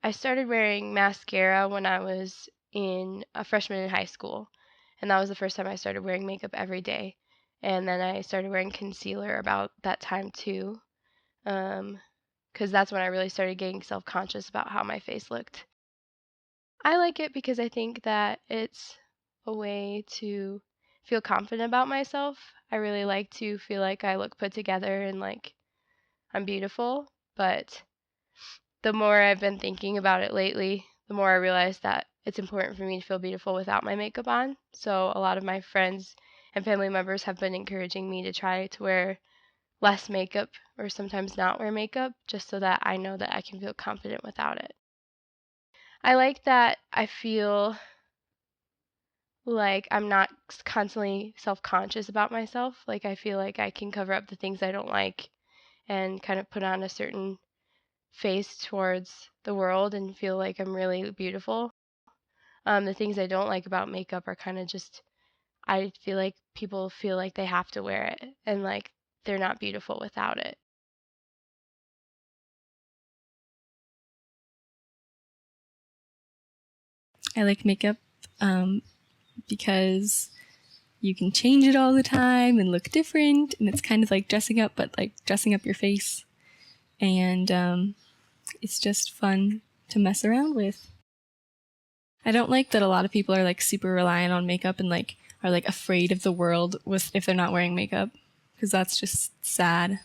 I started wearing mascara when I was a freshman in high school, and that was the first time I started wearing makeup every day. And then I started wearing concealer about that time too, because that's when I really started getting self-conscious about how my face looked. I like it because I think that it's a way to feel confident about myself. I really like to feel like I look put together and like I'm beautiful, but the more I've been thinking about it lately, the more I realize that it's important for me to feel beautiful without my makeup on. So a lot of my friends and family members have been encouraging me to try to wear less makeup or sometimes not wear makeup just so that I know that I can feel confident without it. I like that I feel like I'm not constantly self-conscious about myself. Like I feel like I can cover up the things I don't like and kind of put on a certain face towards the world and feel like I'm really beautiful. The things I don't like about makeup are kind of just I feel like people feel like they have to wear it and like they're not beautiful without it. I like makeup um, because you can change it all the time and look different, and it's kind of like dressing up, but like dressing up your face. And it's just fun to mess around with. I don't like that a lot of people are like super reliant on makeup and like are like afraid of the world with if they're not wearing makeup, because that's just sad.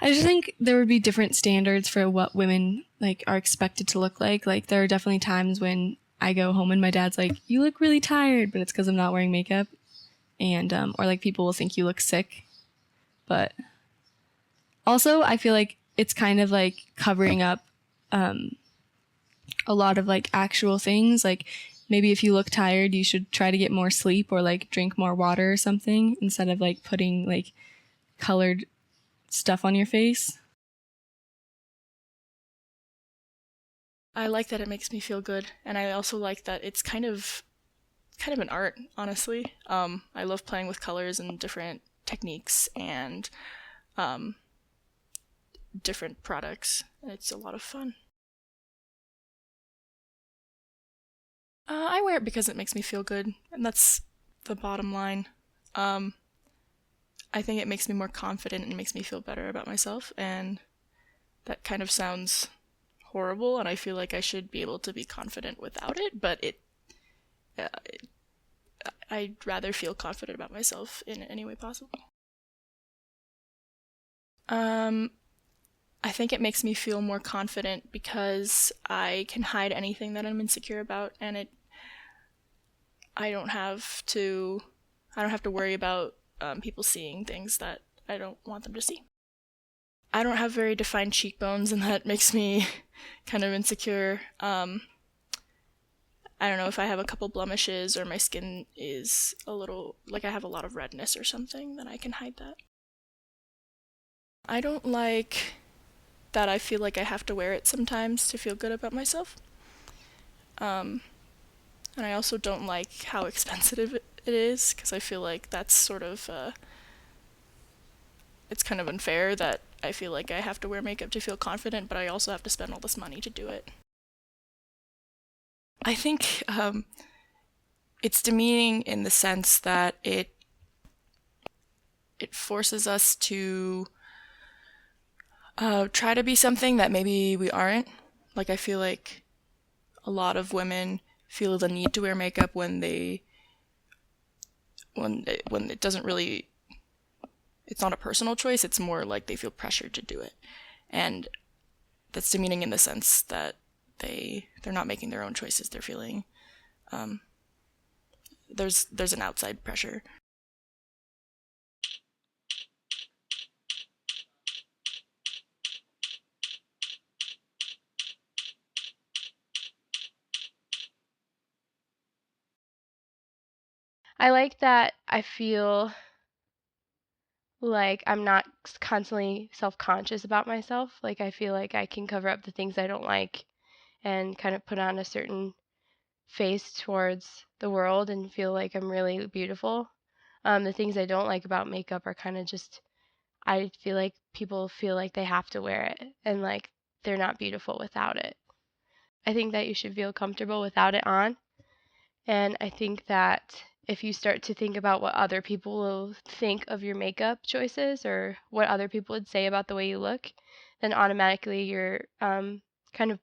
I just think there would be different standards for what women like are expected to look like. Like there are definitely times when I go home and my dad's like, "You look really tired," but it's because I'm not wearing makeup, and or like people will think you look sick. But also, I feel like it's kind of like covering up a lot of like actual things. Like maybe if you look tired, you should try to get more sleep or like drink more water or something instead of like putting like colored stuff on your face. I like that it makes me feel good, and I also like that it's kind of an art, honestly. I love playing with colors and different techniques and um, different products. It's a lot of fun. I wear it because it makes me feel good, and that's the bottom line. Um, I think it makes me more confident and makes me feel better about myself, and that kind of sounds horrible, and I feel like I should be able to be confident without it, but uh, I'd rather feel confident about myself in any way possible. Um, I think it makes me feel more confident because I can hide anything that I'm insecure about, and I don't have to I don't have to worry about people seeing things that I don't want them to see. I don't have very defined cheekbones, and that makes me kind of insecure. I don't know if I have a couple blemishes or my skin is a little like I have a lot of redness or something, then I can hide that. I don't like that I feel like I have to wear it sometimes to feel good about myself. Um, and I also don't like how expensive it is because I feel like that's sort of it's kind of unfair that I feel like I have to wear makeup to feel confident, but I also have to spend all this money to do it. I think it's demeaning in the sense that it forces us to try to be something that maybe we aren't. Like I feel like a lot of women feel the need to wear makeup when it doesn't really it's not a personal choice. It's more like they feel pressured to do it, and that's demeaning in the sense that they're not making their own choices. They're feeling um, there's an outside pressure. I like that I feel like I'm not constantly self-conscious about myself. Like I feel like I can cover up the things I don't like and kind of put on a certain face towards the world and feel like I'm really beautiful. The things I don't like about makeup are kind of just I feel like people feel like they have to wear it and like they're not beautiful without it. I think that you should feel comfortable without it on. And I think that if you start to think about what other people will think of your makeup choices or what other people would say about the way you look, then automatically you're kind of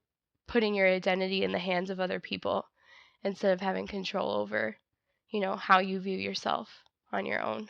putting your identity in the hands of other people instead of having control over, how you view yourself on your own.